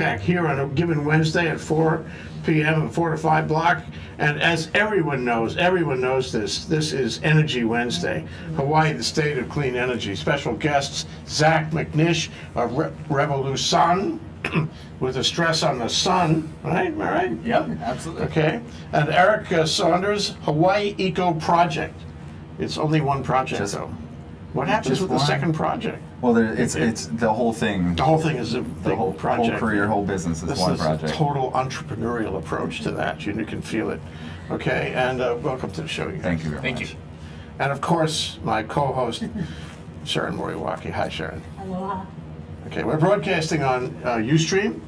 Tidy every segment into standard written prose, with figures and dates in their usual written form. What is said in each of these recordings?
ThinkTech here on a given Wednesday at 4 p.m. and 4 to 5 block. And as everyone knows this is Energy Wednesday. Hawaii, the state of clean energy. Special guests, Zach McNish of Revolution, with a stress on the sun, right? Am I right? Yep, absolutely. Okay. And Aric Saunders, Hawaii Eco Project. It's only one project, though. What happens with the second project? Well, it's the whole thing. The whole thing is a The big whole project. career, whole business is one project. This is a total entrepreneurial approach to that. You can feel it. Okay, and welcome to the show, you guys. Thank you very much. Thank you. And of course, my co-host, Sharon Moriwaki. Hi, Sharon. Aloha. Okay, we're broadcasting on Ustream,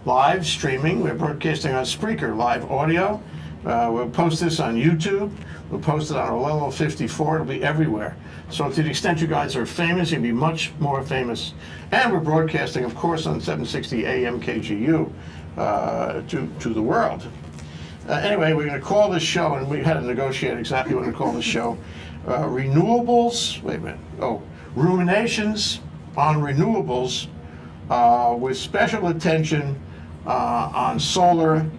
live streaming. We're broadcasting on Spreaker, live audio. We'll post this on YouTube. We'll post it on Olelo 54. It'll be everywhere. So to the extent you guys are famous, you'll be much more famous. And we're broadcasting, of course, on 760 AM KGU to the world. Anyway, we're going to call this show, and we had to negotiate exactly what to call this show. Renewables, wait a minute. Oh, Ruminations on Renewables with special attention on solar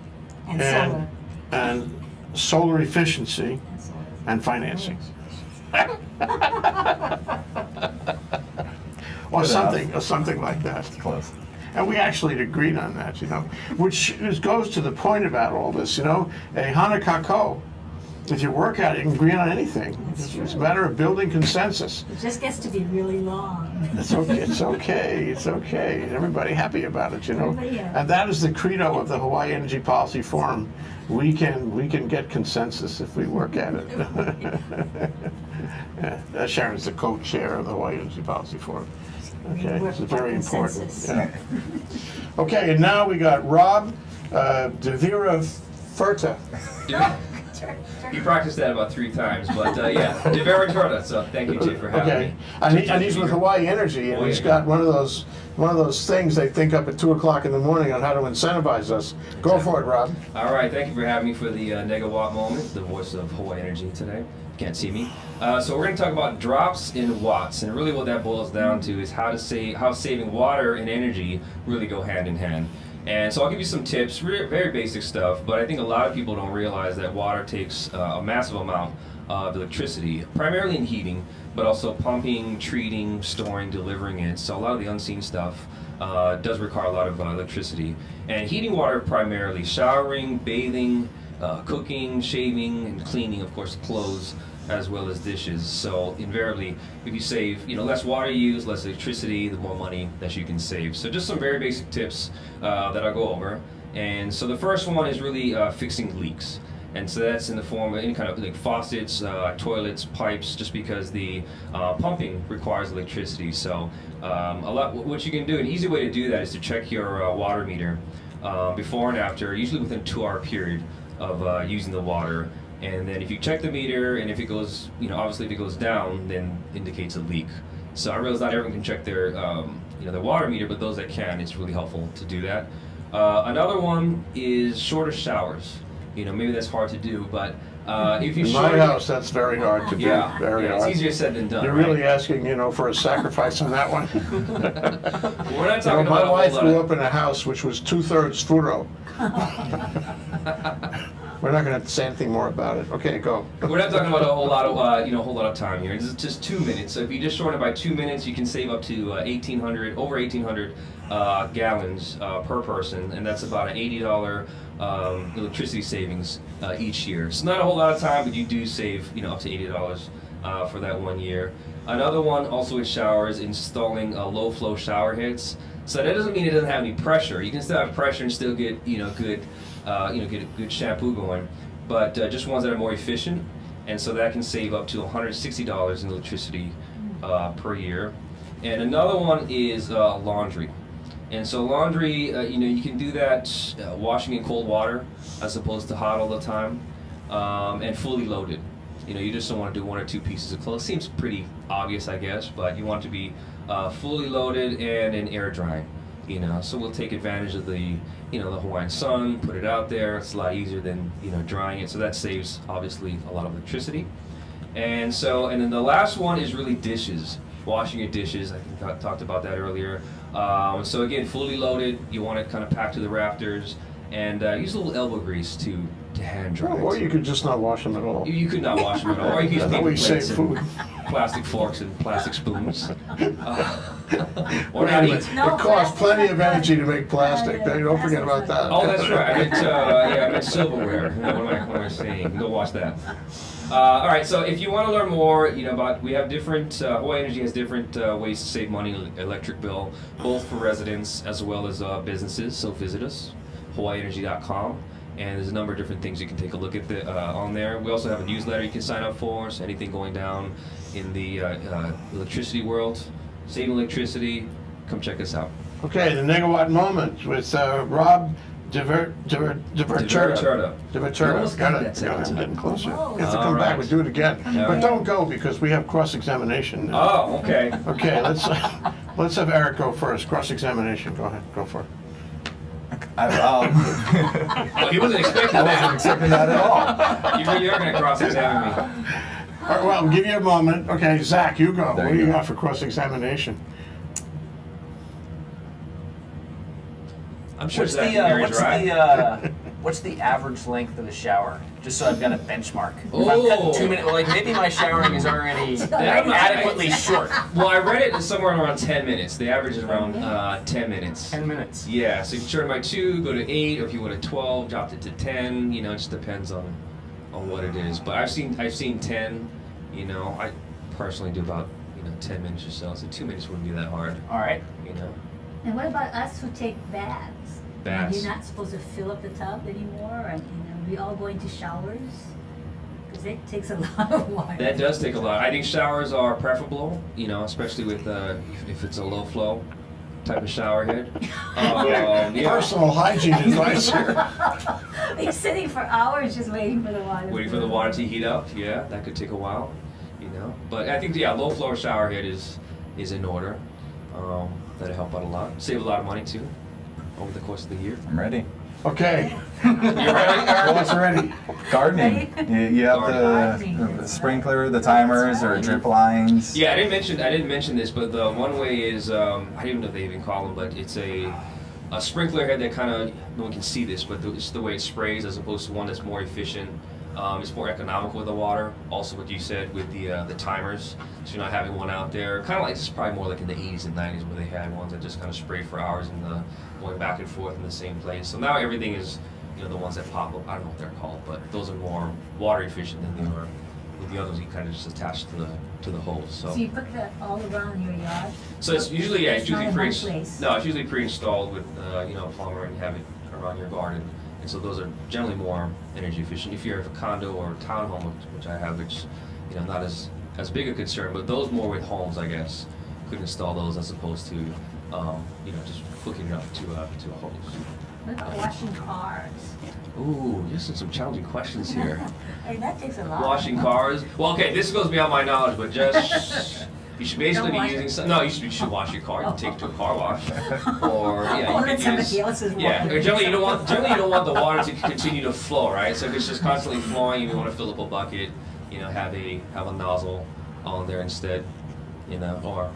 and solar efficiency and financing. or something like that. Close. And we actually agreed on that, which goes to the point about all this, a hanakako. If you work at it, you can agree on anything. It's a matter of building consensus. It just gets to be really long. It's okay. It's okay. Everybody happy about it, Everybody happy. And that is the credo of the Hawaii Energy Policy Forum. We can get consensus if we work at it. Sharon's the co-chair of the Hawaii Energy Policy Forum. Okay, Work it's very by important. consensus. Yeah. Okay, and now we got Rob Devira Furta. You practiced that about 3 times, but yeah, Devera Torta. So thank you, Jay, for having me. And he's with Hawaii Energy, and he's got one of those things they think up at 2 o'clock in the morning on how to incentivize us. Go for it, Rob. All right, thank you for having me for the Negawatt moment, the voice of Hawaii Energy today. Can't see me. So we're going to talk about drops in watts, and really what that boils down to is how saving water and energy really go hand in hand. And so I'll give you some tips, very basic stuff, but I think a lot of people don't realize that water takes a massive amount of electricity, primarily in heating, but also pumping, treating, storing, delivering it. So a lot of the unseen stuff does require a lot of electricity. And heating water primarily, showering, bathing, cooking, shaving, and cleaning, of course, clothes, as well as dishes. So invariably, if you save less water use, less electricity, the more money that you can save. So just some very basic tips that I'll go over. And so the first one is really fixing leaks. And so that's in the form of any kind of like faucets, toilets, pipes, just because the pumping requires electricity. So what you can do, an easy way to do that is to check your water meter before and after, usually within a 2-hour period of using the water. And then if you check the meter, and if it goes, obviously if it goes down, then indicates a leak. So I realize not everyone can check their, their water meter, but those that can, it's really helpful to do that. Another one is shorter showers. Maybe that's hard to do, but if you In my house, that's very hard to do. Very hard. it's easier said than done. You're right? really asking, for a sacrifice on that one. We're not talking about my wife grew up in a house which was 2/3 furo. We're not going to say anything more about it. Okay, go. We're not talking about a whole lot of time here. This is just 2 minutes. So if you just shorten it by 2 minutes, you can save up to over 1,800 gallons per person, and that's about an $80 electricity savings each year. So not a whole lot of time, but you do save up to $80 for that 1 year. Another one also with showers, installing low flow shower heads. So that doesn't mean it doesn't have any pressure. You can still have pressure and still get good get a good shampoo going, but just ones that are more efficient, and so that can save up to $160 in electricity per year. And another one is laundry. And so laundry, you can do that washing in cold water as opposed to hot all the time, and fully loaded. You just don't want to do 1 or 2 pieces of clothes. Seems pretty obvious, I guess, but you want it to be fully loaded and in air drying. So we'll take advantage of the Hawaiian sun, put it out there. It's a lot easier than drying it, so that saves obviously a lot of electricity. And then the last one is really dishes, washing your dishes. I think I talked about that earlier. So again, fully loaded. You want it kind of packed to the rafters, and use a little elbow grease to hand dry Or it. you could just not wash them at all. You could not wash them at all, or you could use That's how paper we plates save and food. plastic forks and plastic spoons. Or not eat. No, It costs plenty of plastic. energy to make plastic. Don't forget about that. Oh, that's right. I meant silverware. What am I saying? Go watch that. All right. So if you want to learn more, about we have different. Hawaii Energy has different ways to save money on the electric bill, both for residents as well as businesses. So visit us, hawaiienergy.com. And there's a number of different things you can take a look at on there. We also have a newsletter you can sign up for. So anything going down in the electricity world, saving electricity, come check us out. Okay, the Negawatt Moment with Rob Diverturto. You almost got that second I'm time. getting closer. Whoa. You have to All come back right. and do it again. But right. don't go because we have cross-examination now. Oh, okay. Okay, let's have Aric go first. Cross-examination. Go ahead. Go for it. Well, he wasn't expecting I wasn't that. expecting that at all. You really are going to cross-examine me. All right, well, I'll give you a moment. Okay, Zach, you go. There What do you you go. got for cross-examination? I'm sure What's Zach, the your ears are right. what's the average length of a shower? Just so I've got a benchmark. If I'm Oh. cutting 2 minutes, like maybe my showering is already adequately short. Well, I read it somewhere around 10 minutes. The average is around 10 minutes. 10 minutes. Yeah, so you can start by 2, go to 8, or if you want to 12, drop it to 10. It just depends on what it is. But I've seen 10. I personally do about 10 minutes or so. So 2 minutes wouldn't be that hard. All right. And what about us who take baths? Baths. You're not supposed to fill up the tub anymore, and we all go into showers because it takes a lot of water. That does take a lot. I think showers are preferable, especially with if it's a low flow type of shower head. Yeah. Personal hygiene advice here. You're sitting for hours just waiting for the water. Waiting for the water to heat up, yeah, that could take a while, But I think low flow shower head is in order. That'll help out a lot. Save a lot of money too over the course of the year. I'm ready. Okay, You ready? what's ready? Gardening. You have Gardening. the sprinkler, the timers, or drip lines. Yeah, I didn't mention this, but the one way is I don't even know if they even call them, but it's a sprinkler head that kind of no one can see this, but it's the way it sprays as opposed to one that's more efficient. It's more economical with the water. Also, what you said with the timers, so you're not having one out there. Kind of like, it's probably more like in the 80s and 90s where they had ones that just kind of sprayed for hours and going back and forth in the same place. So now everything is, the ones that pop up. I don't know what they're called, but those are more water efficient than they are. With the others, you kind of just attach to the hose. So you put that all around your yard? So it's usually It's not in one place. it's usually pre-installed with a plumber and have it around your garden. And so those are generally more energy efficient. If you're a condo or townhome, which I have, which not as big a concern, but those more with homes, I guess, could install those as opposed to just hooking it up to a hose. What about washing cars? Ooh, just some challenging questions here. Hey, that takes a lot. Washing cars. Well, okay, this goes beyond my knowledge, but just you should basically Don't be wash using it. some. No, you should wash your car. You can take it to a car wash, or Oh, you let could somebody use. else's Yeah, water. or generally you don't want the water to continue to flow, right? So if it's just constantly flowing, you want to fill up a bucket. Have a nozzle on there instead. Or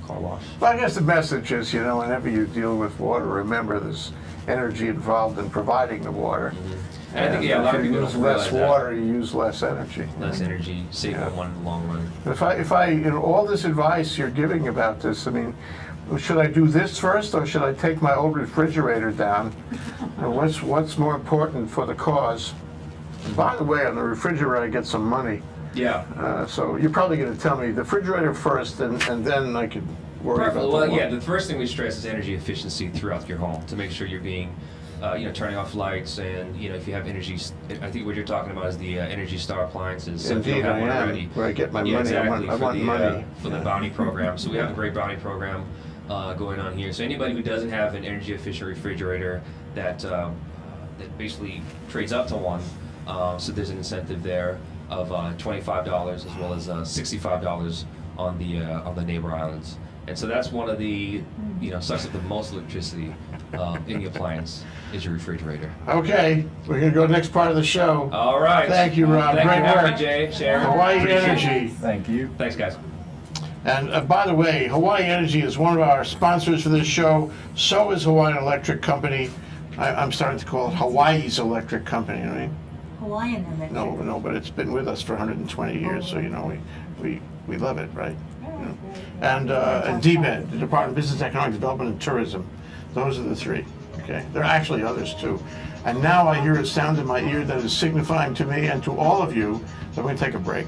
car wash. Well, I guess the message is, whenever you deal with water, remember there's energy involved in providing the water. And I think a lot of if you people use don't less realize water, you use less energy. that. Less energy, saving one in the long run. If I, all this advice you're giving about this, I mean, should I do this first, or should I take my old refrigerator down? What's more important for the cause? By the way, on the refrigerator, I get some money. Yeah. So you're probably going to tell me the refrigerator first, and then I could worry about the Well, water. yeah. The first thing we stress is energy efficiency throughout your home to make sure you're being, turning off lights, and if you have energy. I think what you're talking about is the Energy Star appliances. So if you Indeed, don't I have one am. already, Where I get my yeah, money. exactly, I want money. for the bounty program. So we have a great bounty program going on here. So anybody who doesn't have an energy efficient refrigerator that basically trades up to one. So there's an incentive there of $25 as well as $65 on the neighbor islands. And so that's one of the sucks up the most electricity in the appliance is your refrigerator. Okay, we're going to go next part of the show. All right. Thank you, Rob. Thank Great you for having work. me, Jay, Sharon. Hawaii Appreciate it. Energy. Thank you. Thanks, guys. And by the way, Hawaii Energy is one of our sponsors for this show. So is Hawaiian Electric Company. I'm starting to call it Hawaii's Electric Company. You know what I mean? Hawaiian Electric. No, but it's been with us for 120 years, so you know we love it, right? You know. And DBED, the Department of Business, Economic Development, and Tourism. Those are the three. Okay, there are actually others too. And now I hear a sound in my ear that is signifying to me and to all of you that we're going to take a break.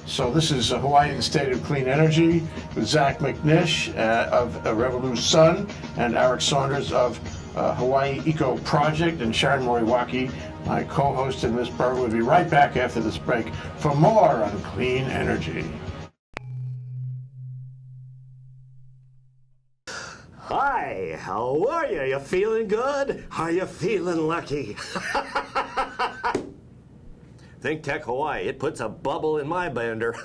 So this is Hawaiian State of Clean Energy with Zach McNish of Renewables and Aric Saunders of Hawaii Eco Project, and Sharon Moriwaki, my co-host in this program. We'll be right back after this break for more on clean energy. Hi, how are you? You feeling good? Are you feeling lucky? ThinkTech Hawaii, it puts a bubble in my blender.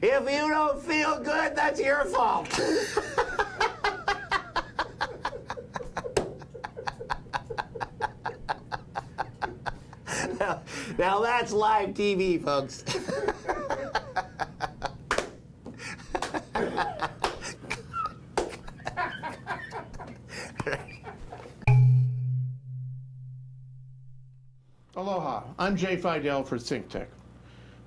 If you don't feel good, that's your fault. Now that's live TV, folks. Aloha, I'm Jay Fidell for ThinkTech.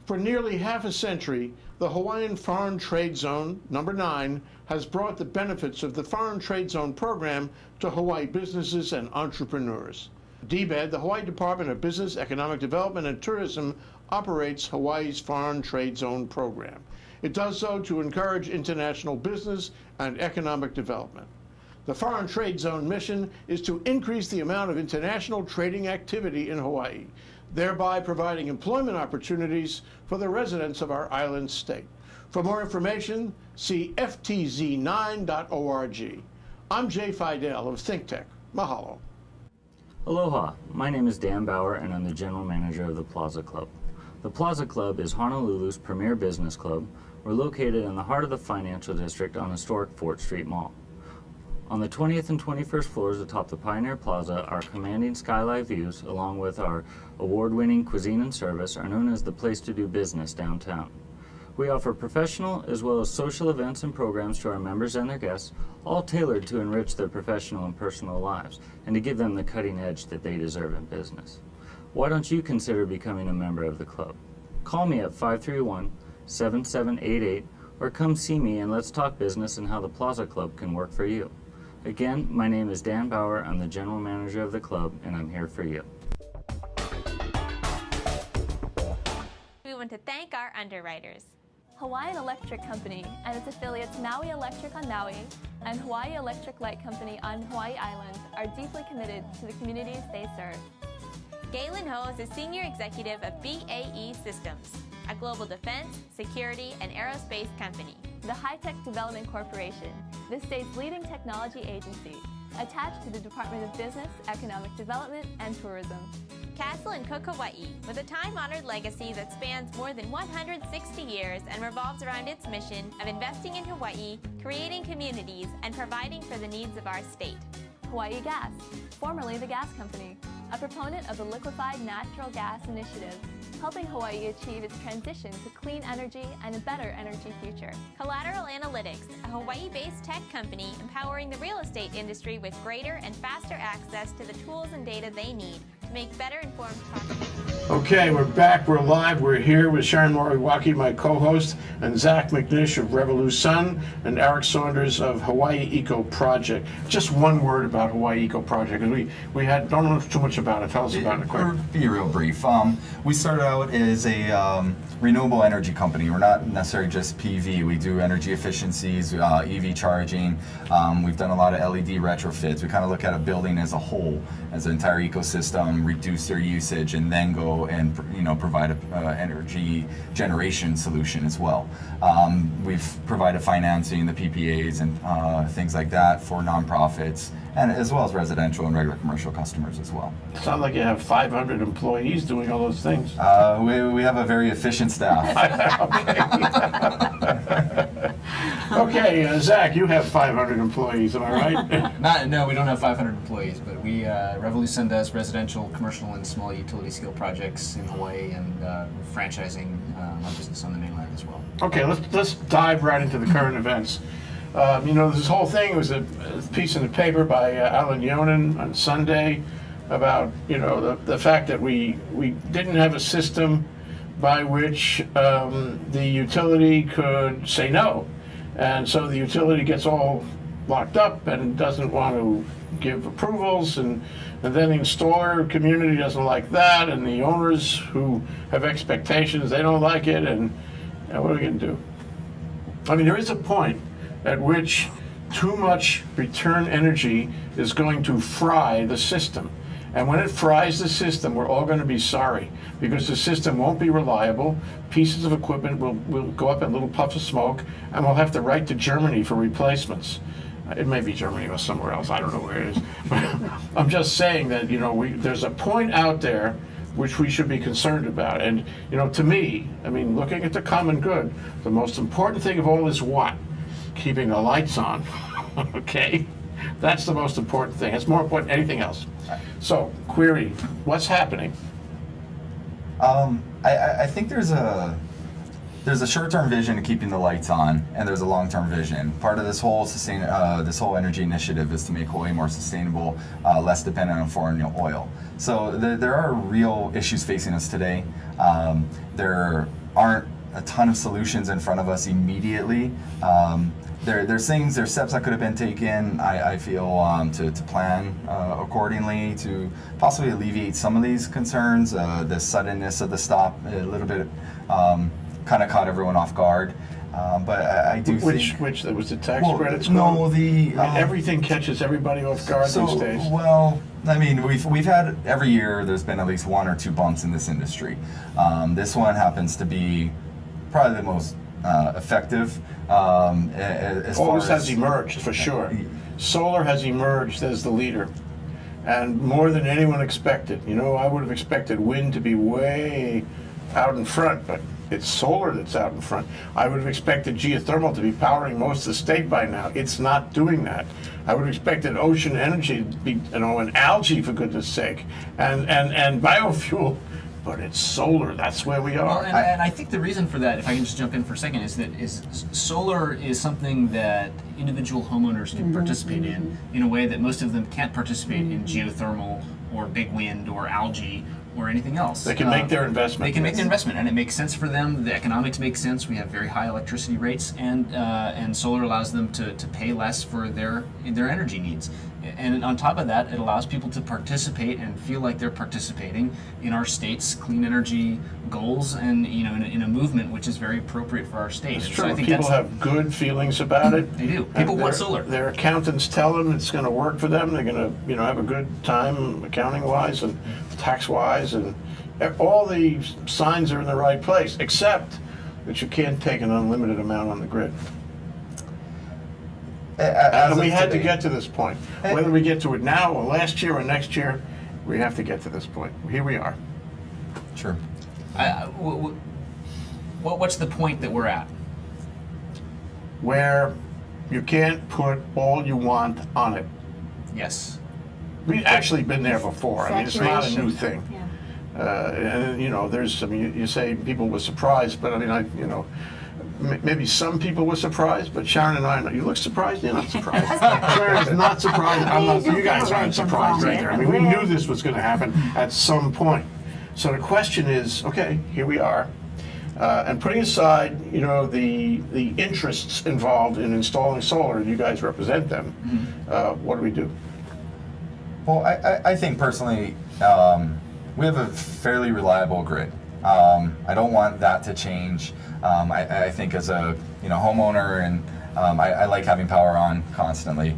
For nearly half a century, the Hawaiian Foreign Trade Zone, number 9, has brought the benefits of the Foreign Trade Zone program to Hawaii businesses and entrepreneurs. DBED, the Hawaii Department of Business, Economic Development, and Tourism, operates Hawaii's Foreign Trade Zone program. It does so to encourage international business and economic development. The Foreign Trade Zone mission is to increase the amount of international trading activity in Hawaii, thereby providing employment opportunities for the residents of our island state. For more information, see ftz9.org. I'm Jay Fidell of ThinkTech. Mahalo. Aloha, my name is Dan Bauer and I'm the General Manager of the Plaza Club. The Plaza Club is Honolulu's premier business club. We're located in the heart of the financial district on historic Fort Street Mall. On the 20th and 21st floors atop the Pioneer Plaza, our commanding skyline views, along with our award-winning cuisine and service, are known as the place to do business downtown. We offer professional as well as social events and programs to our members and their guests, all tailored to enrich their professional and personal lives and to give them the cutting edge that they deserve in business. Why don't you consider becoming a member of the club? Call me at 531-7788 or come see me and let's talk business and how the Plaza Club can work for you. Again, my name is Dan Bauer. I'm the General Manager of the club and I'm here for you. We want to thank our underwriters. Hawaiian Electric Company and its affiliates Maui Electric on Maui and Hawaii Electric Light Company on Hawaii Island are deeply committed to the communities they serve. Galen Ho is a Senior Executive of BAE Systems, a global defense, security, and aerospace company. The High-Tech Development Corporation, the state's leading technology agency, attached to the Department of Business, Economic Development, and Tourism. Castle and Cook Hawaii, with a time-honored legacy that spans more than 160 years and revolves around its mission of investing in Hawaii, creating communities, and providing for the needs of our state. Hawaii Gas, formerly the Gas Company, a proponent of the Liquefied Natural Gas Initiative, helping Hawaii achieve its transition to clean energy and a better energy future. Collateral Analytics, a Hawaii-based tech company empowering the real estate industry with greater and faster access to the tools and data they need to make better informed property. Okay, we're back, we're live, we're here with Sharon Moriwaki, my co-host, and Zach McNish of Renewables and Aric Saunders of Hawaii Eco Project. Just one word about Hawaii Eco Project, because we don't know too much about it. Tell us about it quick. Be real brief. We started out as a renewable energy company. We're not necessarily just PV. We do energy efficiencies, EV charging. We've done a lot of LED retrofits. We kind of look at a building as a whole, as an entire ecosystem, reduce their usage, and then go and provide an energy generation solution as well. We've provided financing, the PPAs, and things like that for nonprofits and as well as residential and regular commercial customers as well. Sounds like you have 500 employees doing all those things. We have a very efficient staff. Okay, Zach, you have 500 employees, am I right? No, we don't have 500 employees, but we Revolution does residential, commercial, and small utility scale projects in Hawaii, and franchising our business on the mainland as well. Okay, let's dive right into the current events. This whole thing was a piece in the paper by Alan Yonan on Sunday about, the fact that we didn't have a system by which the utility could say no. And so the utility gets all locked up and doesn't want to give approvals, and then the installer community doesn't like that, and the owners who have expectations, they don't like it, and what are we going to do? I mean, there is a point at which too much return energy is going to fry the system. And when it fries the system, we're all going to be sorry, because the system won't be reliable. Pieces of equipment will go up in little puffs of smoke, and we'll have to write to Germany for replacements. It may be Germany or somewhere else. I don't know where it is. But I'm just saying that, there's a point out there which we should be concerned about. And, to me, looking at the common good, the most important thing of all is what? Keeping the lights on, okay? That's the most important thing. It's more important than anything else. So, query, what's happening? I think there's a short-term vision to keeping the lights on, and there's a long-term vision. Part of this whole energy initiative is to make Hawaii more sustainable, less dependent on foreign oil. So there are real issues facing us today. There aren't a ton of solutions in front of us immediately. There's steps that could have been taken, I feel, to plan accordingly to possibly alleviate some of these concerns. The suddenness of the stop, a little bit, kind of caught everyone off guard. But I do think... Which there was the tax credits? No, everything catches everybody off guard these days. Well, we've had, every year, there's been at least one or two bumps in this industry. This one happens to be probably the most effective. Always has emerged, for sure. Solar has emerged as the leader, and more than anyone expected. I would have expected wind to be way out in front, but it's solar that's out in front. I would have expected geothermal to be powering most of the state by now. It's not doing that. I would have expected ocean energy to be, and algae, for goodness sake, and biofuel. But it's solar. That's where we are. Well, and I think the reason for that, if I can just jump in for a second, is that solar is something that individual homeowners can participate in a way that most of them can't participate in geothermal or big wind or algae or anything else. They can make their investment. They can make their investment, and it makes sense for them. The economics make sense. We have very high electricity rates, and solar allows them to pay less for their energy needs. And on top of that, it allows people to participate and feel like they're participating in our state's clean energy goals, and in a movement which is very appropriate for our state. It's And true. so I think People have good feelings about it. They do. People want solar. Their accountants tell them it's going to work for them. They're going to, have a good time accounting-wise and tax-wise, and all the signs are in the right place, except that you can't take an unlimited amount on the grid. And we had to get to this point. Whether we get to it now or last year or next year, we have to get to this point. Here we are. Sure. What's the point that we're at? Where you can't put all you want on it. Yes. We've actually been there before. It's not a new thing. Yeah. And there's, you say people were surprised, but maybe some people were surprised, but Sharon and I, you look surprised? You're not surprised. Sharon's not surprised. You guys aren't surprised either. We knew this was going to happen at some point. So the question is, okay, here we are. And putting aside, the interests involved in installing solar, you guys represent them. What do we do? Well, I think personally, we have a fairly reliable grid. I don't want that to change. I think as a homeowner, and I like having power on constantly.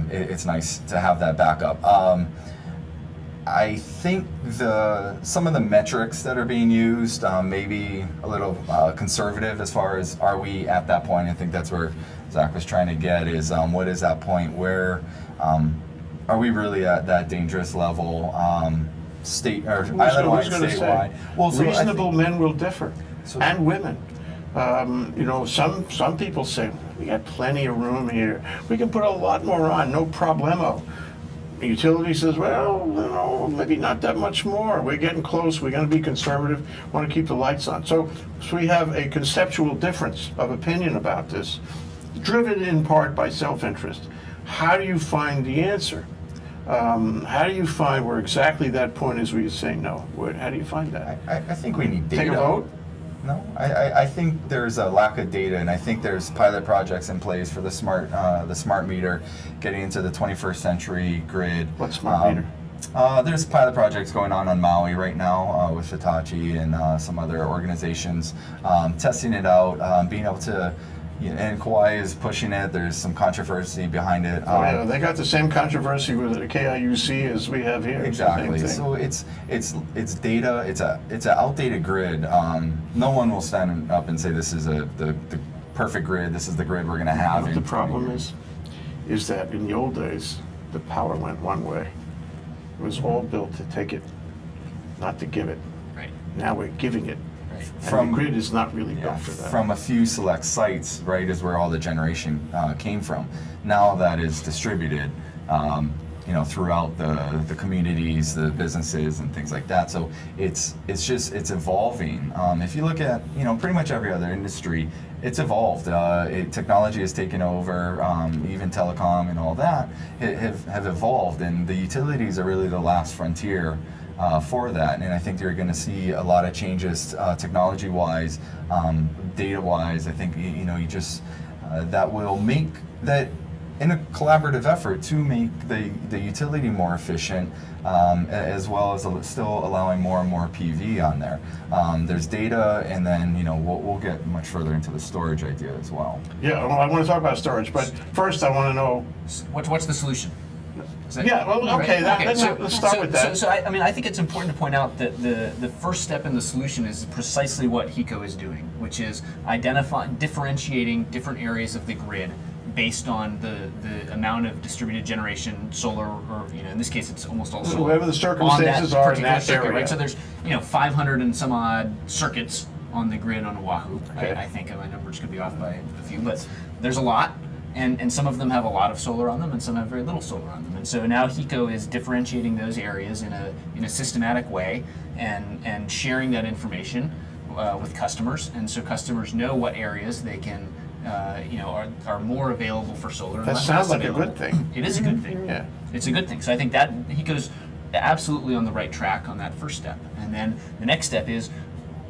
It's nice to have that backup. I think some of the metrics that are being used may be a little conservative as far as are we at that point. I think that's where Zach was trying to get is what is that point where are we really at that dangerous level? State or Who's island-wide, going to say? statewide? Well, so I Reasonable think- men will differ, So- and women. Some people say, we got plenty of room here. We can put a lot more on, no problemo. The utility says, well, maybe not that much more. We're getting close. We're going to be conservative. Want to keep the lights on. So we have a conceptual difference of opinion about this, driven in part by self-interest. How do you find the answer? How do you find where exactly that point is where you say no? How do you find that? I think we need data. Take a vote? No, I think there's a lack of data, and I think there's pilot projects in place for the smart meter, getting into the 21st century grid. What's smart meter? There's pilot projects going on Maui right now with Hitachi and some other organizations, testing it out, being able to. And Kauai is pushing it. There's some controversy behind it. Yeah, they got the same controversy with the KIUC as we have here. Exactly. So it's data. It's an outdated grid. No one will stand up and say this is the perfect grid. This is the grid we're going to have. What the problem is that in the old days, the power went one way. It was all built to take it, not to give it. Right. Now we're giving it. From And the grid is not really built for that. From a few select sites, right, is where all the generation came from. Now that is distributed, throughout the communities, the businesses, and things like that. So it's evolving. If you look at pretty much every other industry, it's evolved. Technology has taken over. Even telecom and all that have evolved, and the utilities are really the last frontier. For that, and I think you're going to see a lot of changes technology-wise, data-wise. I think that will make that in a collaborative effort to make the utility more efficient, as well as still allowing more and more PV on there. There's data, and then we'll get much further into the storage idea as well. Yeah, well, I want to talk about storage, but first I want to know. What's the solution? Yeah, well, okay, let's start with that. So I think it's important to point out that the first step in the solution is precisely what HECO is doing, which is differentiating different areas of the grid based on the amount of distributed generation, solar, or in this case it's almost all solar. Whatever the circumstances are in that circuit, area. right? So there's 500 and some odd circuits on the grid on Oahu. Okay. I think my numbers could be off by a few, but there's a lot. And some of them have a lot of solar on them, and some have very little solar on them. And so now HECO is differentiating those areas in a systematic way, and sharing that information with customers. And so customers know what areas they can, are more available for solar. And That less sounds like a available. good thing. It is a good thing. Yeah. It's a good thing. So I think that HECO's absolutely on the right track on that first step. And then the next step is,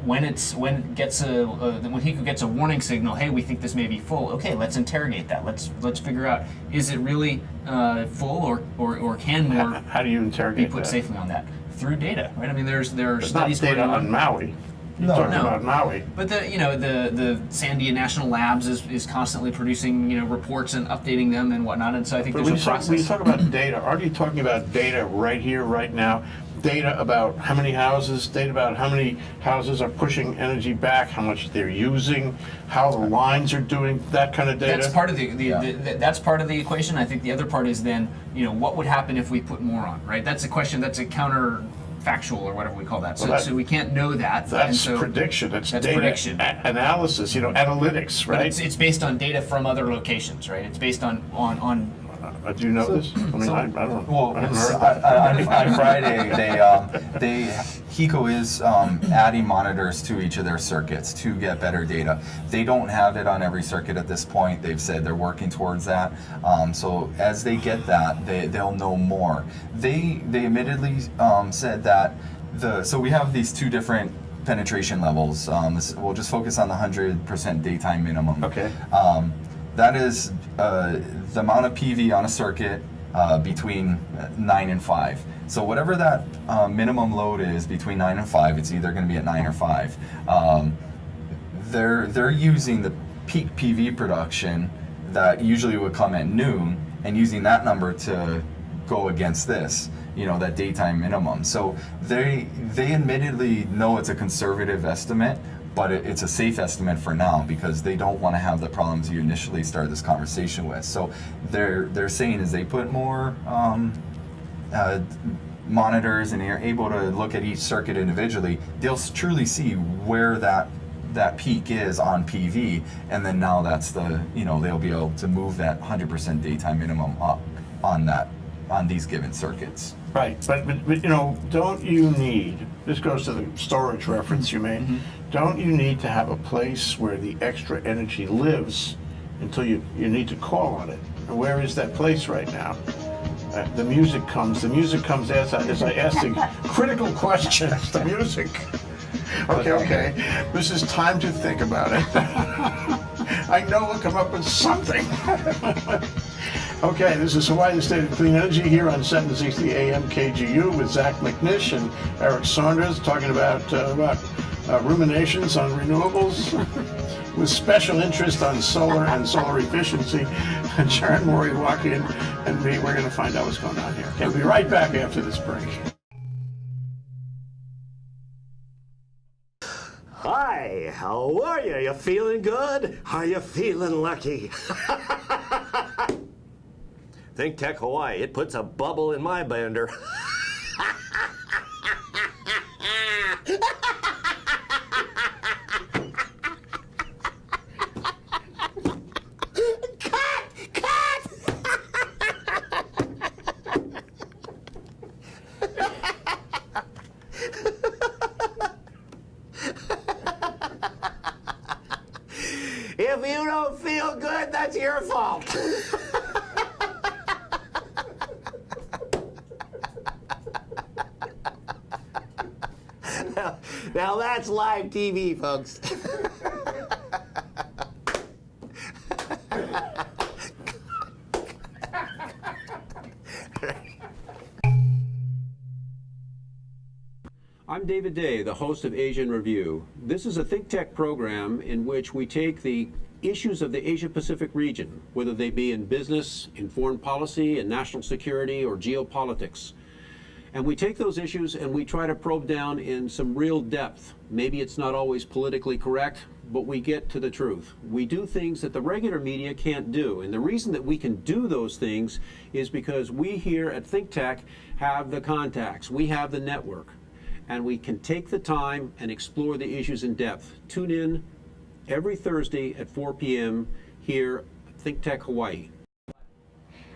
when HECO gets a warning signal, hey, we think this may be full. Okay, let's interrogate that. Let's figure out, is it really full, or can more How do you be interrogate put that? safely on that through data? Right. I mean, there are It's not studies going data on Maui. You're talking about Maui. But the Sandia National Labs is constantly producing reports and updating them and whatnot. And so I think But there's a process. when you talk about data, aren't you talking about data right here, right now? Data about how many houses, data about how many houses are pushing energy back, how much they're using, how the lines are doing, that kind of data? That's part of that's part of the equation. I think the other part is then, what would happen if we put more on, right? That's a question, that's a counterfactual or whatever we call that. So, Well, so we can't know that. That's and so prediction. That's that's data prediction. analysis, analytics, But right? it's based on data from other locations, right? It's based on Do you know this? I mean, I don't. Well, I haven't heard that. on Friday, HECO is adding monitors to each of their circuits to get better data. They don't have it on every circuit at this point. They've said they're working towards that. So as they get that, they'll know more. They admittedly said that so we have these two different penetration levels. We'll just focus on the 100% daytime minimum. Okay. That is the amount of PV on a circuit between 9 and 5. So whatever that minimum load is between 9 and 5, it's either going to be at 9 or 5. They're using the peak PV production that usually would come at noon, and using that number to go against this, that daytime minimum. So they admittedly know it's a conservative estimate, but it's a safe estimate for now because they don't want to have the problems you initially started this conversation with. So they're saying is they put more monitors and you're able to look at each circuit individually, they'll truly see where that peak is on PV, and then now that's they'll be able to move that 100% daytime minimum up on these given circuits. Right, but don't you need, this goes to the storage reference you made, don't you need to have a place where the extra energy lives until you need to call on it? And where is that place right now? The music comes as I ask the critical questions, the music. Okay, this is time to think about it. I know we'll come up with something. Okay, this is Hawaii, the State of Clean Energy here on 760 AM KGU with Zach McNish and Aric Saunders talking about ruminations on renewables with special interest on solar and solar efficiency. And Sharon Moriwaki and me, we're going to find out what's going on here. Okay, we'll be right back after this break. Hi, how are you? You feeling good? Are you feeling lucky? ThinkTech Hawaii, it puts a bubble in my blender. If you don't feel good, that's your fault. Now that's live TV, folks. I'm David Day, the host of Asian Review. This is a ThinkTech program in which we take the issues of the Asia-Pacific region, whether they be in business, in foreign policy, in national security, or geopolitics. And we take those issues and we try to probe down in some real depth. Maybe it's not always politically correct, but we get to the truth. We do things that the regular media can't do. And the reason that we can do those things is because we here at ThinkTech have the contacts, we have the network, and we can take the time and explore the issues in depth. Tune in every Thursday at 4 p.m. here at ThinkTech Hawaii.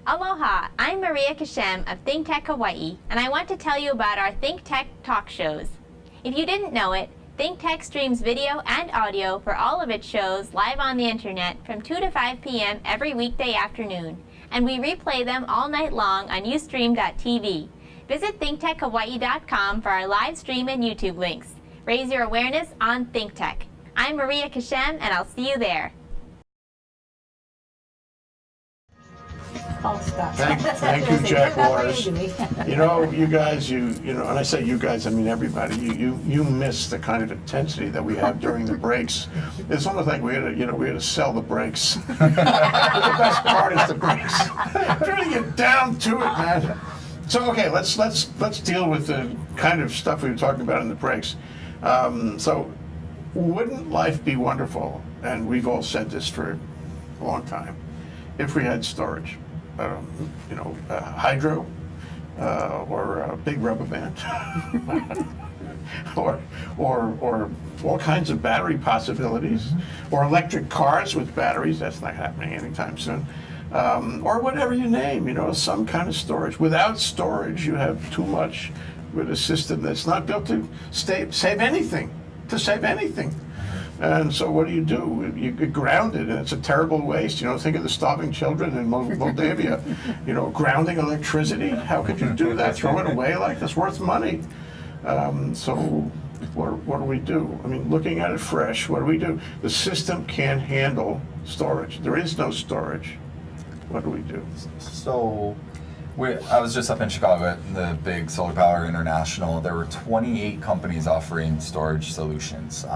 Aloha, I'm Maria Kashem of ThinkTech Hawaii, and I want to tell you about our ThinkTech Talk shows. If you didn't know it, ThinkTech streams video and audio for all of its shows live on the internet from 2 to 5 p.m. every weekday afternoon, and we replay them all night long on Ustream.tv. Visit ThinkTechHawaii.com for our live stream and YouTube links. Raise your awareness on ThinkTech. I'm Maria Kashem, and I'll see you there. I'll stop. Thank you, Jack Waters. You know, you guys, and I say you guys, I mean everybody. You miss the kind of intensity that we have during the breaks. It's almost like we had to sell the breaks. The best part is the breaks. Trying to get down to it, man. So okay, let's deal with the kind of stuff we were talking about in the breaks. So, wouldn't life be wonderful? And we've all said this for a long time. If we had storage. Hydro, or a big rubber band, or all kinds of battery possibilities, or electric cars with batteries. That's not happening anytime soon. Or whatever you name, some kind of storage. Without storage, you have too much with a system that's not built to save anything. And so what do? You get grounded, and it's a terrible waste. Think of the starving children in Moldavia. Grounding electricity. How could you do that? Throw it away like this? Worth money. So what do we do? I mean, looking at it fresh, what do we do? The system can't handle storage. There is no storage. What do we do? So I was just up in Chicago at the big Solar Power International. There were 28 companies offering storage solutions.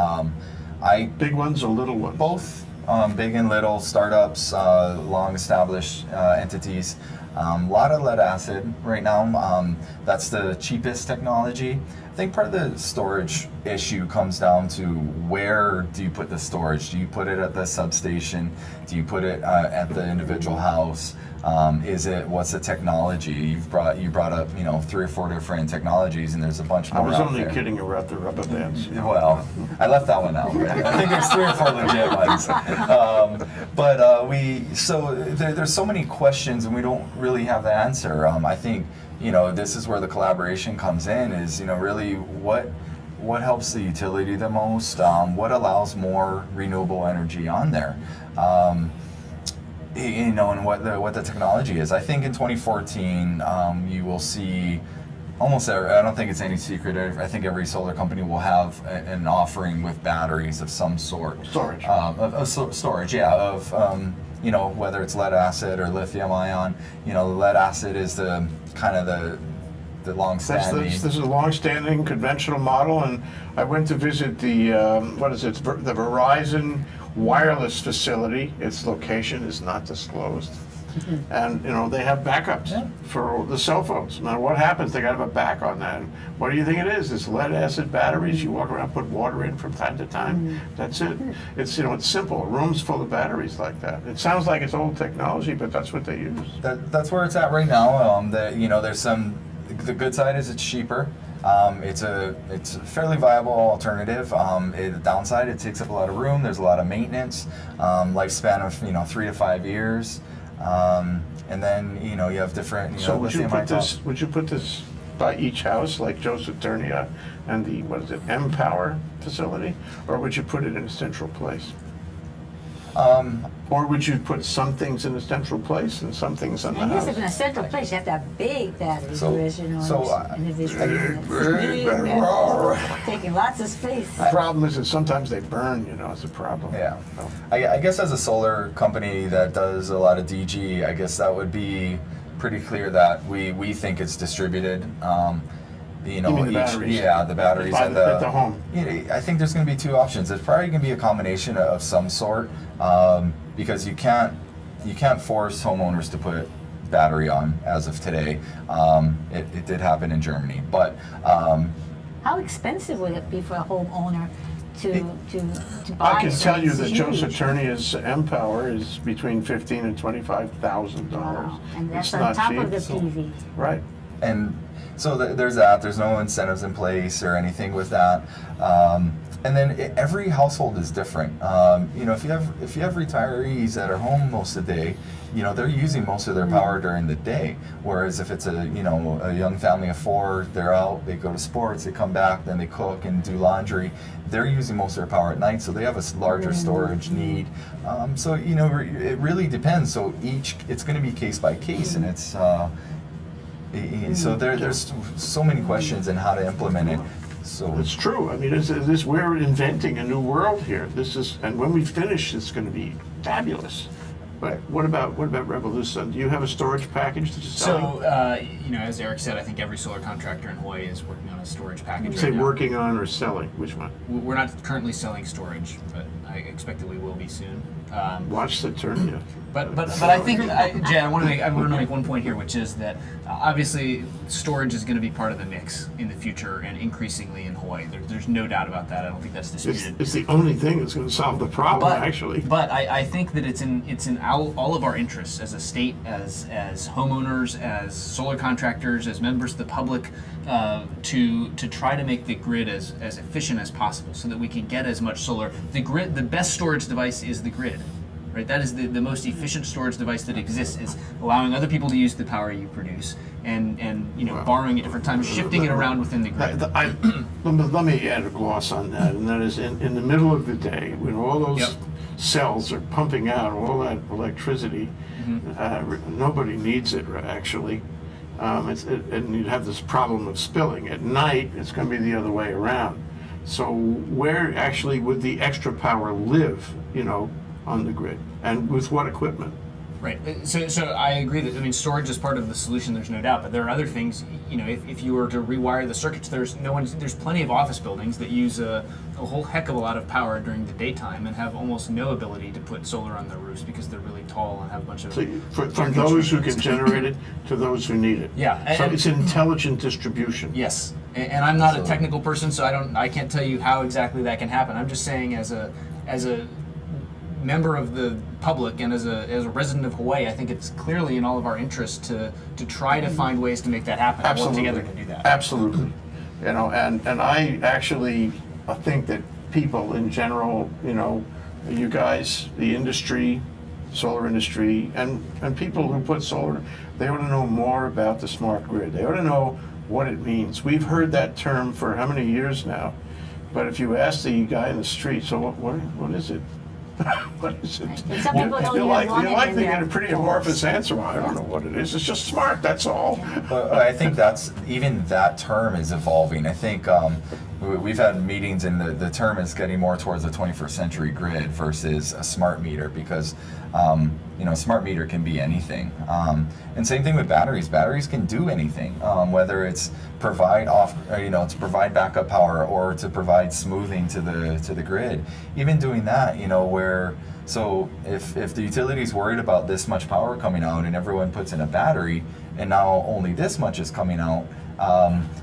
Big ones or little ones? Both, big and little, startups, long-established entities. A lot of lead acid right now. That's the cheapest technology. I think part of the storage issue comes down to where do you put the storage? Do you put it at the substation? Do you put it at the individual house? What's the technology? You brought up 3 or 4 different technologies, and there's a bunch more. I was out only there. kidding about the rubber bands. Well, I left that one out. I think there's 3 or 4 legit ones. There's so many questions, and we don't really have the answer. I think this is where the collaboration comes in. Is really what helps the utility the most? What allows more renewable energy on there? And what the technology is. I think in 2014, you will see almost I don't think it's any secret. I think every solar company will have an offering with batteries of some sort. Storage. Storage, yeah. Of whether it's lead acid or lithium ion. Lead acid is the kind of the long-standing. This is a long-standing conventional model, and I went to visit the the Verizon wireless facility. Its location is not disclosed, and they have backups for the cell phones. No matter what happens, they got to have a back on that. What do you think it is? It's lead-acid batteries. You walk around, put water in from time to time. That's it. It's it's simple. A room's full of batteries like that. It sounds like it's old technology, but that's what they use. That's where it's at right now. There's some. The good side is it's cheaper. It's a fairly viable alternative. The downside, it takes up a lot of room. There's a lot of maintenance, lifespan of 3 to 5 years, and then you have different. So would you put this by each house like Joseph Turnia and the Empower facility, or would you put it in a central place? Or would you put some things in a central place and some things on the I guess house? if in a central place, you have to have big batteries, whereas, and if there's taking lots of space. The problem is that sometimes they burn, it's a problem. Yeah. So, I guess as a solar company that does a lot of DG, I guess that would be pretty clear that we think it's distributed. You mean the batteries? Yeah, the batteries At and the home. I think there's going to be 2 options. It's probably going to be a combination of some sort, because you can't force homeowners to put battery on as of today. It did happen in Germany, but How expensive would it be for a homeowner to buy? I can tell you It's that huge. Joseph Turnia's Empower is between $15,000 and $25,000. Wow. And that's It's on not top cheap. of the PV. Right. And so there's that. There's no incentives in place or anything with that. And then every household is different. If you have retirees that are home most of the day, they're using most of their power during the day. Whereas if it's a young family of 4, they're out, they go to sports, they come back, then they cook and do laundry. They're using most of their power at night, so they have a larger storage need. So it really depends. So it's going to be case by case, and it's. So there's so many questions in how to implement it. So It's true. I mean, we're inventing a new world here. And when we finish, it's going to be fabulous. But what about Revolution? Do you have a storage package that you're selling? So, as Aric said, I think every solar contractor in Hawaii is working on a storage package. Say right now. working on or selling. Which one? We're not currently selling storage, but I expect that we will be soon. Watch the Turnia. But I think, Jay, I want to make one point here, which is that obviously storage is going to be part of the mix in the future and increasingly in Hawaii. There's no doubt about that. I don't think that's disputed. It's the only thing that's going to solve the problem, actually. But I think that it's in all of our interests as a state, as homeowners, as solar contractors, as members of the public, to try to make the grid as efficient as possible, so that we can get as much solar. The best storage device is the grid. Right, that is the most efficient storage device that exists, is allowing other people to use the power you produce and borrowing at different times, shifting it around within the grid. Let me add a gloss on that, and that is in the middle of the day, when all those cells are pumping out all that electricity, nobody needs it, actually. And you'd have this problem of spilling. At night, it's going to be the other way around. So where actually would the extra power live, on the grid, and with what equipment? Right. So I agree that, I mean, storage is part of the solution, there's no doubt, but there are other things, you know, if you were to rewire the circuits, there's plenty of office buildings that use a whole heck of a lot of power during the daytime and have almost no ability to put solar on their roofs because they're really tall and have a bunch of... So from those who can generate it to those who need it. Yeah. So it's intelligent distribution. Yes, and I'm not a technical person, so I can't tell you how exactly that can happen. I'm just saying as a member of the public and as a resident of Hawaii, I think it's clearly in all of our interest to try to find ways to make that happen. Absolutely. And work together to do that. Absolutely. You know, and I actually think that people in general, you know, you guys, the industry, solar industry, and people who put solar, they ought to know more about the smart grid. They ought to know what it means. We've heard that term for how many years now? But if you ask the guy in the street, so what is it? What is it? And some people don't even want it you like in to get their a pretty homes. amorphous answer. Well, I don't know what it is. It's just smart, that's all. But I think even that term is evolving. I think we've had meetings and the term is getting more towards the 21st century grid versus a smart meter because, you know, a smart meter can be anything. And same thing with batteries. Batteries can do anything, whether it's to provide backup power or to provide smoothing to the grid. Even doing that, you know, so if the utility is worried about this much power coming out and everyone puts in a battery and now only this much is coming out,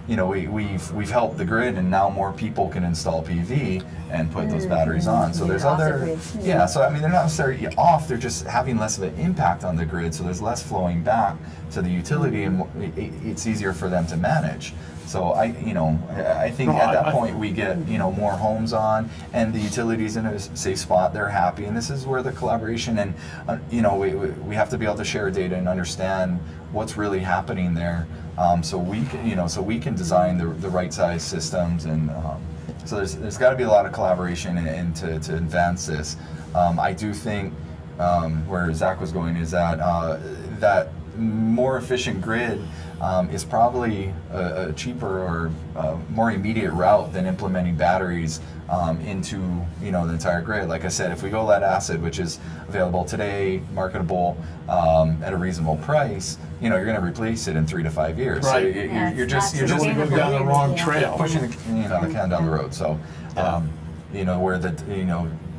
you know, we've helped the grid and now more people can install PV and put those batteries on. So there's Off the other, grid. yeah, so I mean, they're not necessarily off, they're just having less of an impact on the grid, so there's less flowing back to the utility and it's easier for them to manage. So I think at that point we get, you know, more homes on and the utility's in a safe spot, they're happy, and this is where the collaboration and, you know, we have to be able to share data and understand what's really happening there, so we can design the right size systems, and so there's got to be a lot of collaboration and to advance this. I do think where Zach was going is that more efficient grid is probably a cheaper or more immediate route than implementing batteries into, you know, the entire grid. Like I said, if we go lead acid, which is available today, marketable at a reasonable price, you know, you're going to replace it in 3 to 5 years. Right. So Yeah, you're it's just not You don't want to go down the wrong trail. pushing the can down the road. So, you know, where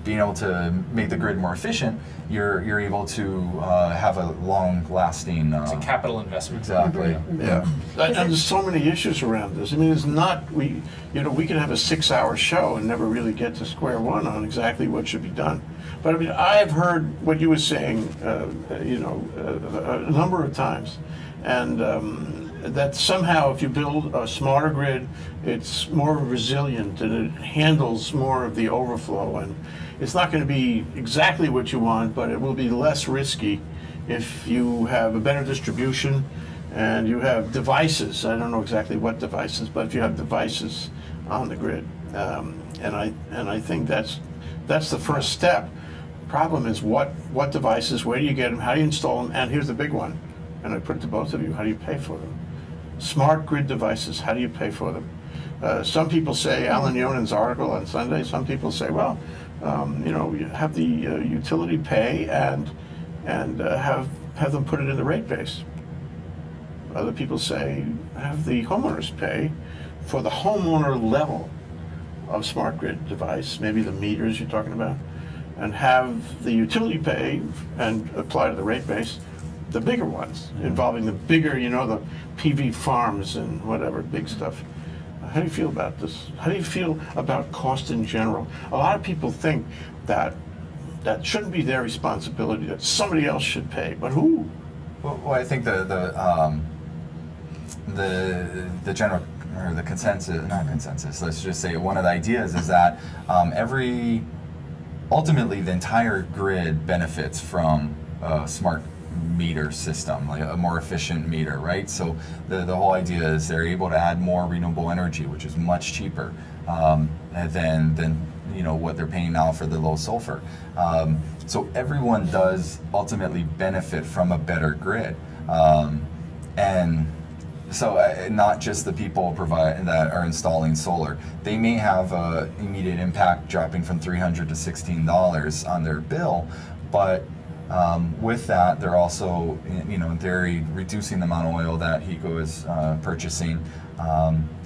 being able to make the grid more efficient, you're able to have a long-lasting. It's a capital investment. Exactly. Yeah, and there's so many issues around this. I mean, it's not, we could have a 6-hour show and never really get to square one on exactly what should be done. But I mean, I've heard what you were saying, a number of times, and that somehow if you build a smarter grid, it's more resilient and it handles more of the overflow, and it's not going to be exactly what you want, but it will be less risky if you have a better distribution and you have devices. I don't know exactly what devices, but if you have devices on the grid, and I think that's the first step. Problem is what devices, where do you get them, how do you install them, and here's the big one, and I put it to both of you, how do you pay for them? Smart grid devices, how do you pay for them? Some people say, Alan Yonin's article on Sunday, some people say, well, you have the utility pay and have them put it in the rate base. Other people say, have the homeowners pay for the homeowner level of smart grid device, maybe the meters you're talking about, and have the utility pay and apply to the rate base the bigger ones, involving the bigger, the PV farms and whatever, big stuff. How do you feel about this? How do you feel about cost in general? A lot of people think that shouldn't be their responsibility, that somebody else should pay, but who? Well, I think the general, or the consensus, not consensus, let's just say one of the ideas is that ultimately the entire grid benefits from a smart meter system, like a more efficient meter, right? So the whole idea is they're able to add more renewable energy, which is much cheaper than what they're paying now for the low sulfur. So everyone does ultimately benefit from a better grid, and so not just the people that are installing solar. They may have an immediate impact dropping from $300 to $16 on their bill, but With that, they're also, in theory, reducing the amount of oil that HECO is purchasing,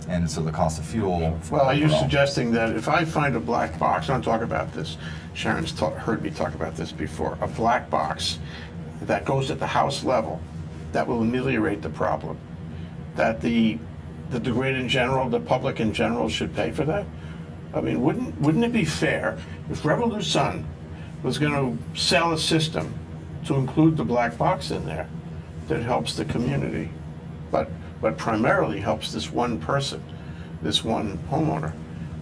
and so the cost of fuel. Well, are you suggesting that if I find a black box, I don't talk about this, Sharon's heard me talk about this before, a black box that goes at the house level, that will ameliorate the problem, that the grid in general, the public in general should pay for that? I mean, wouldn't it be fair if Renewables was going to sell a system to include the black box in there that helps the community, but primarily helps this one person, this one homeowner?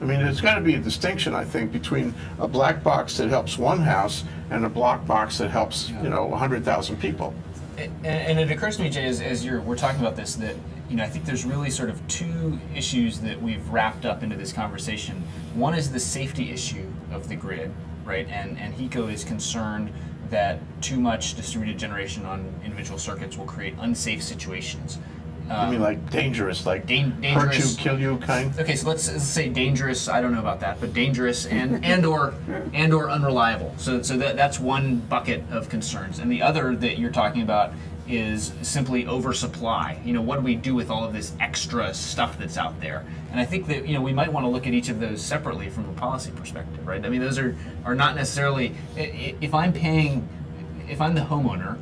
I mean, there's got to be a distinction, I think, between a black box that helps one house and a black box that helps, 100,000 people. And it occurs to me, Jay, as we're talking about this, that I think there's really sort of two issues that we've wrapped up into this conversation. One is the safety issue of the grid, right? And HECO is concerned that too much distributed generation on individual circuits will create unsafe situations. You mean like dangerous, like dangerous, hurt you, kill you kind? Okay, so let's say dangerous. I don't know about that, but dangerous and or unreliable. So that's one bucket of concerns, and the other that you're talking about is simply oversupply. What do we do with all of this extra stuff that's out there? And I think that we might want to look at each of those separately from a policy perspective, right? I mean, those are not necessarily. If I'm the homeowner,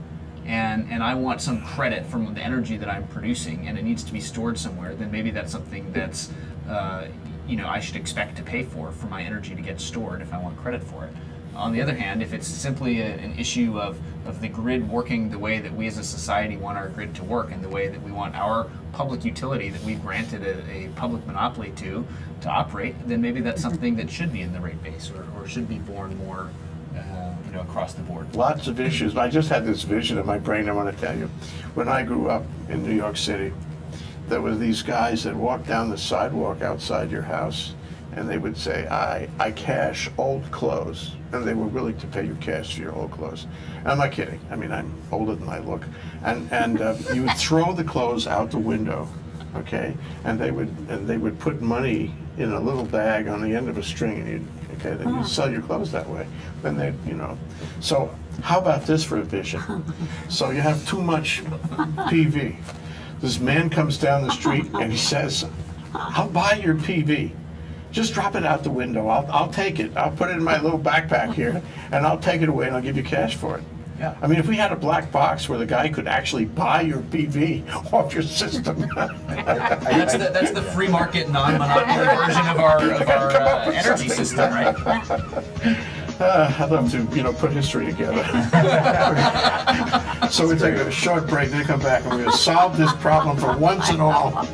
and I want some credit from the energy that I'm producing, and it needs to be stored somewhere, then maybe that's something that's I should expect to pay for my energy to get stored if I want credit for it. On the other hand, if it's simply an issue of the grid working the way that we as a society want our grid to work, and the way that we want our public utility that we've granted a public monopoly to operate, then maybe that's something that should be in the rate base or should be borne more across the board. Lots of issues. I just had this vision in my brain I want to tell you. When I grew up in New York City, there were these guys that walked down the sidewalk outside your house, and they would say, I cash old clothes. And they were willing to pay you cash for your old clothes. And I'm not kidding. I mean, I'm older than I look. And you would throw the clothes out the window, okay? And they would put money in a little bag on the end of a string, and then you'd sell your clothes that way. Then they, So how about this for a vision? So you have too much PV. This man comes down the street and he says, I'll buy your PV. Just drop it out the window. I'll take it. I'll put it in my little backpack here, and I'll take it away, and I'll give you cash for it. Yeah. I mean, if we had a black box where the guy could actually buy your PV off your system. That's the free market, non-monopoly version of our energy system, right? I'd love to, put history together. So we take a short break, then come back, and we're going to solve this problem for once and all.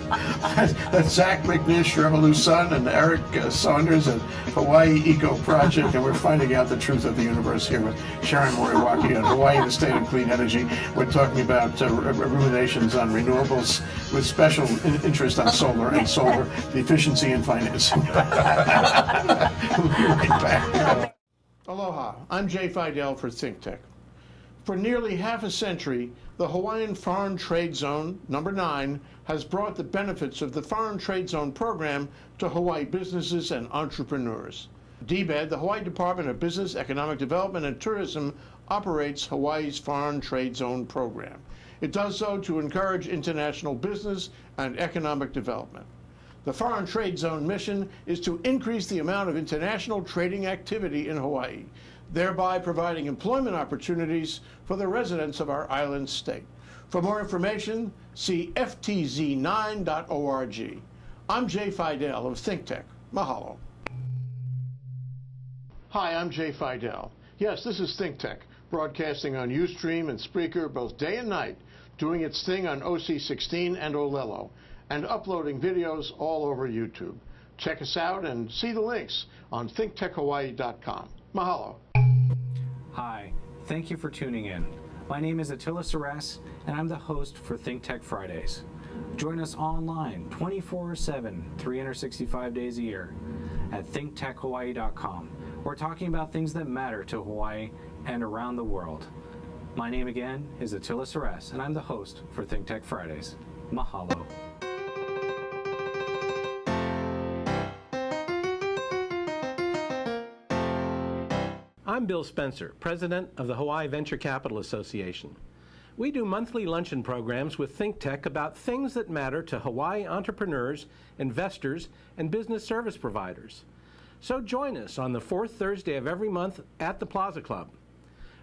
That's Zach McNish, Renewables, and Aric Saunders and Hawaii Eco Project, and we're finding out the truth of the universe here with Sharon Moriwaki on Hawaii, the state of clean energy. We're talking about ruminations on renewables with special interest on solar, the efficiency and financing. We'll be right back. Aloha, I'm Jay Fidell for ThinkTech. For nearly half a century, the Hawaiian Foreign Trade Zone, number 9, has brought the benefits of the Foreign Trade Zone program to Hawaii businesses and entrepreneurs. DBED, the Hawaii Department of Business, Economic Development and Tourism, operates Hawaii's Foreign Trade Zone program. It does so to encourage international business and economic development. The Foreign Trade Zone mission is to increase the amount of international trading activity in Hawaii, thereby providing employment opportunities for the residents of our island state. For more information, see ftz9.org. I'm Jay Fidell of ThinkTech. Mahalo. Hi, I'm Jay Fidell. Yes, this is ThinkTech, broadcasting on Ustream and Spreaker both day and night, doing its thing on OC16 and Olelo, and uploading videos all over YouTube. Check us out and see the links on thinktechhawaii.com. Mahalo. Hi, thank you for tuning in. My name is Attila Saras, and I'm the host for ThinkTech Fridays. Join us online 24/7, 365 days a year at thinktechhawaii.com. We're talking about things that matter to Hawaii and around the world. My name again is Attila Saras, and I'm the host for ThinkTech Fridays. Mahalo. I'm I'm Bill Spencer, president of the Hawaii Venture Capital Association. We do monthly luncheon programs with ThinkTech about things that matter to Hawaii entrepreneurs, investors, and business service providers. So join us on the fourth Thursday of every month at the Plaza Club.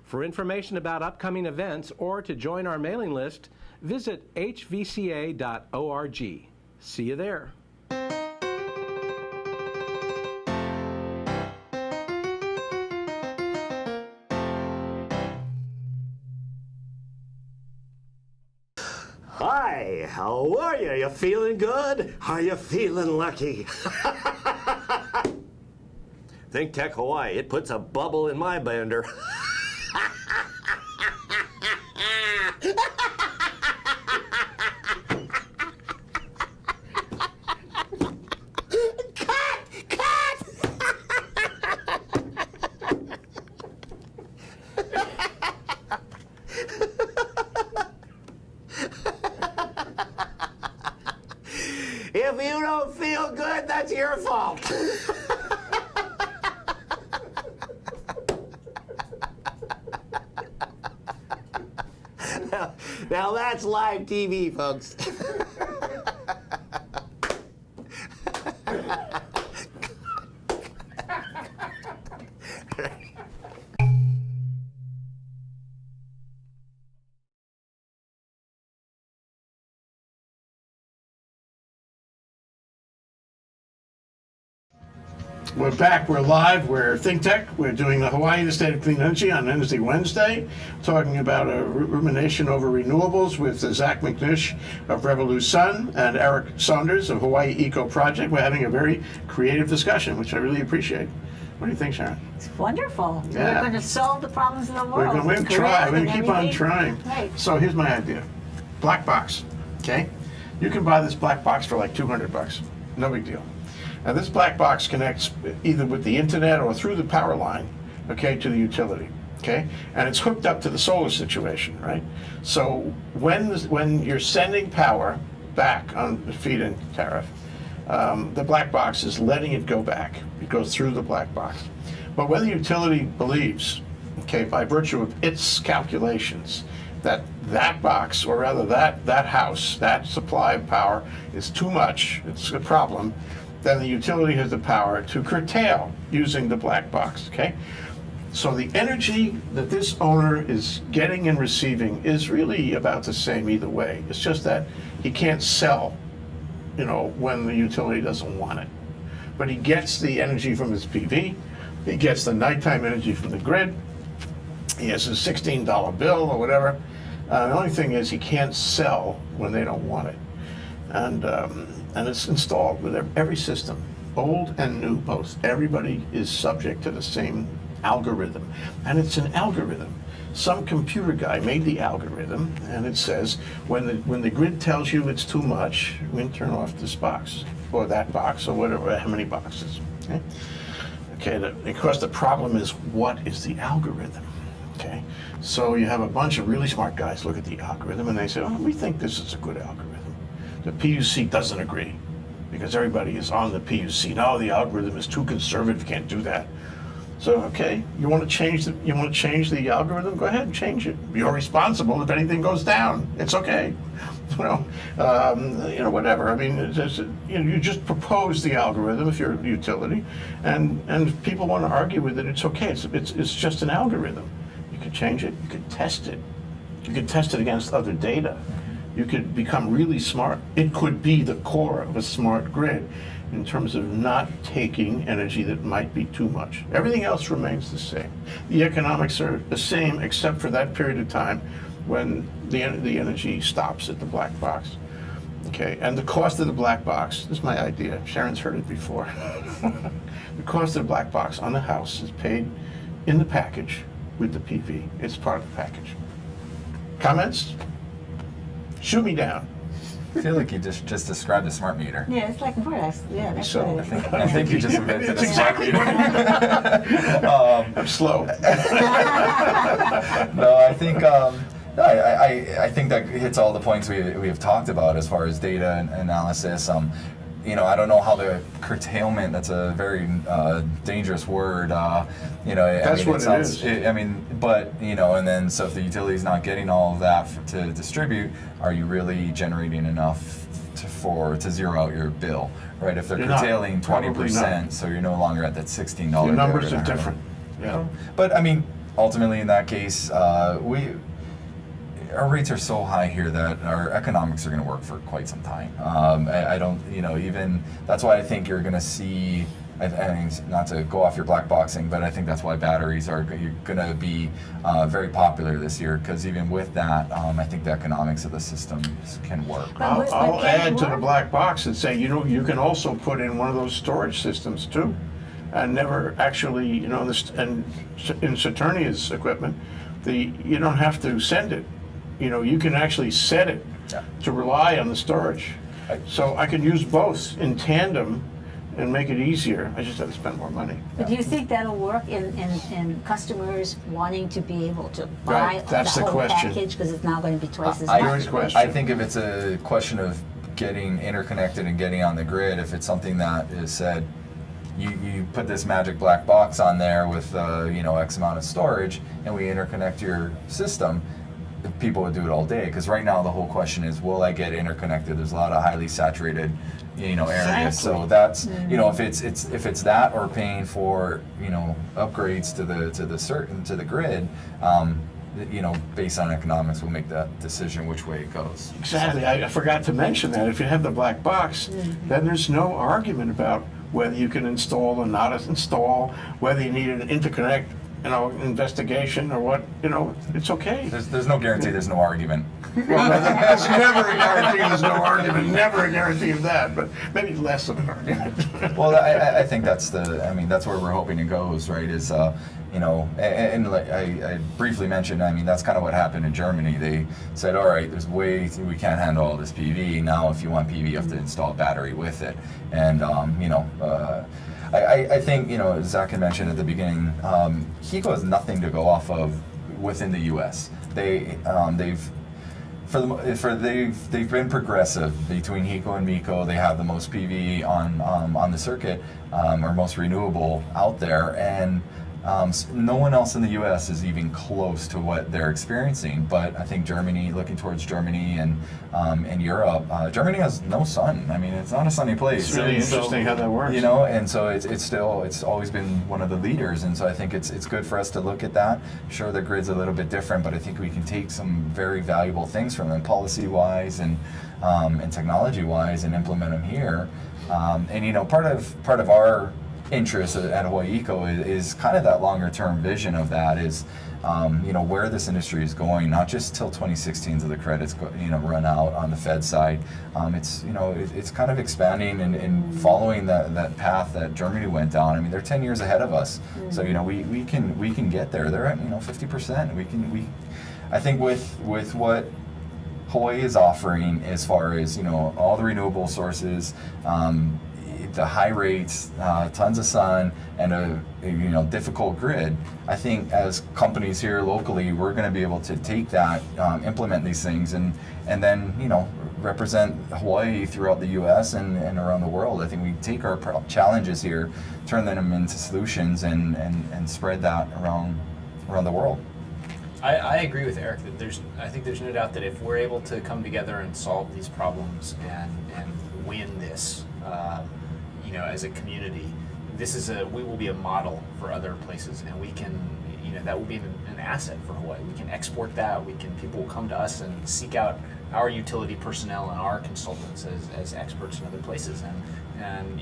For information about upcoming events or to join our mailing list, visit hvca.org. See you there. Hi, how are you? You feeling good? Are you feeling lucky? ThinkTech Hawaii, it puts a bubble in my bender. If you don't feel good, that's your fault. Now that's live TV, folks. We're back, we're live, we're ThinkTech. We're doing the Hawaii, the State of Clean Energy on Wednesday, talking about a rumination over renewables with Zach McNish of Revolution and Aric Saunders of Hawaii Eco Project. We're having a very creative discussion, which I really appreciate. What do you think, Sharon? It's wonderful. Yeah. We're going to solve the problems in the world. We're going to try, we're going to keep on trying. Right. So here's my idea. Black box, okay? You can buy this black box for like $200, no big deal. Now this black box connects either with the internet or through the power line, okay, to the utility, okay? And it's hooked up to the solar situation, right? So when you're sending power back on the feed-in tariff, the black box is letting it go back. It goes through the black box. But when the utility believes, okay, by virtue of its calculations, that box, or rather that house, that supply of power is too much, it's a problem, then the utility has the power to curtail using the black box, okay? So the energy that this owner is getting and receiving is really about the same either way. It's just that he can't sell, you know, when the utility doesn't want it. But he gets the energy from his PV, he gets the nighttime energy from the grid, he has his $16 bill or whatever. The only thing is he can't sell when they don't want it. And it's installed with every system, old and new both. Everybody is subject to the same algorithm, and it's an algorithm. Some computer guy made the algorithm, and it says when the grid tells you it's too much, we can turn off this box or that box or whatever, how many boxes. Okay. Okay. Of course, the problem is what is the algorithm? Okay. So you have a bunch of really smart guys look at the algorithm and they say, oh, we think this is a good algorithm. The PUC doesn't agree because everybody is on the PUC. No, the algorithm is too conservative, can't do that. So, okay, you want to change the algorithm? Go ahead and change it. You're responsible if anything goes down. It's okay. You know, whatever. I mean, you just propose the algorithm if you're a utility, and if people want to argue with it, it's okay. It's just an algorithm. You could change it. You could test it. You could test it against other data. You could become really smart. It could be the core of a smart grid in terms of not taking energy that might be too much. Everything else remains the same. The economics are the same except for that period of time when the energy stops at the black box. Okay, and the cost of the black box, this is my idea, Sharon's heard it before. The cost of the black box on the house is paid in the package with the PV. It's part of the package. Comments? Shoot me down. I feel like you just described a smart meter. Yeah, it's like for us. Yeah, that's So, right. I think you just invented It's a smart exactly meter. I'm slow. No, I think I think that hits all the points we have talked about as far as data and analysis. I don't know how the curtailment, that's a very dangerous word, That's what it is. But, and then so if the utility's not getting all of that to distribute, are you really generating enough to zero out your bill, right? If they're You're not. curtailing Probably 20%, not. so you're no longer at that $16 The bill numbers you're are gonna different. Yeah. But I mean, ultimately in that case, our rates are so high here that our economics are going to work for quite some time. I don't, even that's why I think you're going to see. I mean, not to go off your black boxing, but I think that's why batteries are going to be very popular this year, because even with that, I think the economics of the system can work. I'll add to the black box and say, you can also put in one of those storage systems too, and never actually, and in Saturnia's equipment, you don't have to send it. You can actually set it to rely on the storage. So I can use both in tandem and make it easier. I just have to spend more money. But do you think that'll work in customers wanting to be able to buy That's the the whole question. package, because it's now going to be twice as much? I think if it's a question of getting interconnected and getting on the grid, if it's something that is said, you put this magic black box on there with X amount of storage, and we interconnect your system, people would do it all day. Because right now the whole question is, will I get interconnected? There's a lot of highly saturated areas. So that's if it's that, or paying for upgrades to the grid. Based on economics, we'll make that decision which way it goes. Exactly. I forgot to mention that if you have the black box, then there's no argument about whether you can install or not install, whether you need an interconnect, investigation or what. It's okay. There's no guarantee. There's no argument. Well, there's never a guarantee. There's no argument. Never a guarantee of that, but maybe less of an argument. Well, I think that's that's where we're hoping it goes, right? Is and like I briefly mentioned, that's kind of what happened in Germany. They said, all right, we can't handle all this PV. Now, if you want PV, you have to install a battery with it. And I think Zach had mentioned at the beginning, HECO has nothing to go off of within the U.S. They've been progressive between HECO and MECO. They have the most PV on the circuit, or most renewable out there, and no one else in the U.S. is even close to what they're experiencing. But I think looking towards Germany and Europe, Germany has no sun. It's not a sunny place. It's really interesting how that works. And so it's always been one of the leaders. And so I think it's good for us to look at that. Sure, the grid's a little bit different, but I think we can take some very valuable things from them, policy-wise and technology-wise, and implement them here. Part of our interest at Hawaii Eco is kind of that longer term vision of that is where this industry is going, not just till 2016 till the credits run out on the Fed side. It's kind of expanding and following that path that Germany went down. They're 10 years ahead of us. So we can get there. They're at 50%. I think with what Hawaii is offering as far as all the renewable sources, the high rates, tons of sun, and a difficult grid. I think as companies here locally, we're going to be able to take that, implement these things, and then represent Hawaii throughout the U.S. and around the world. I think we take our challenges here, turn them into solutions, and spread that around the world. I agree with Aric that I think there's no doubt that if we're able to come together and solve these problems and win this, as a community, we will be a model for other places, and we can, that will be an asset for Hawaii. We can export that. People will come to us and seek out our utility personnel and our consultants as experts in other places, and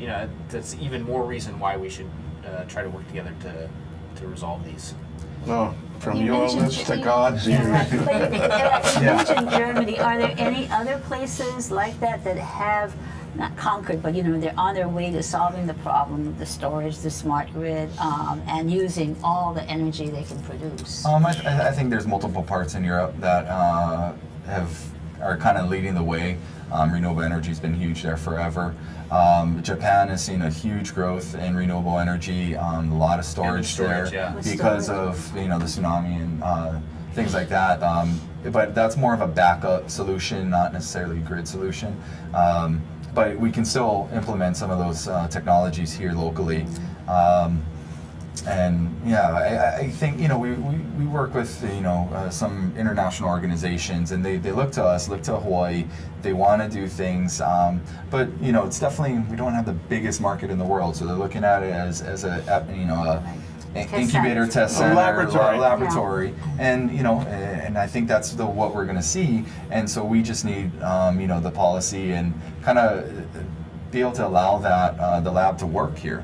that's even more reason why we should try to work together to resolve these. Well, from your lips to God's ears. But you mentioned Germany. Are there any other places like that have not conquered, but they're on their way to solving the problem of the storage, the smart grid, and using all the energy they can produce? I think there's multiple parts in Europe that are kind of leading the way. Renewable energy's been huge there forever. Japan has seen a huge growth in renewable energy, a lot of storage there, because of the tsunami and things like that. But that's more of a backup solution, not necessarily a grid solution. but we can still implement some of those technologies here locally. And yeah, I think, you know, we work with, you know, some international organizations, and they look to us, look to Hawaii. They want to do things, but you know, it's definitely, we don't have the biggest market in the world, so they're looking at it as a, you know, incubator, test center, laboratory. And you know, and I think that's what we're going to see. And so we just need, you know, the policy and kind of be able to allow that the lab to work here.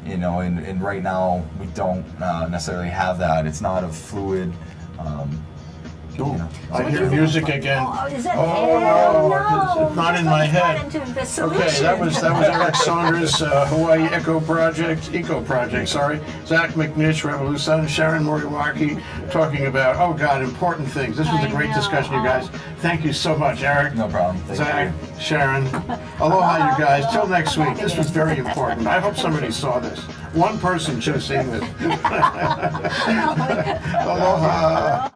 You know, and right now we don't necessarily have that. It's not a fluid. You know. I hear music again. Oh, is it? No, it's not in my head. Into the Okay, that was Aric Saunders, Hawaii Eco Project, sorry. Zach McNish, Renewables, Sharon Moriwaki, talking about, oh God, important things. This was a great discussion, you guys. Thank you so much, Aric. No problem. Zach, Sharon. Aloha, you guys. Till next week. This was very important. I hope somebody saw this. One person should have seen this. Aloha.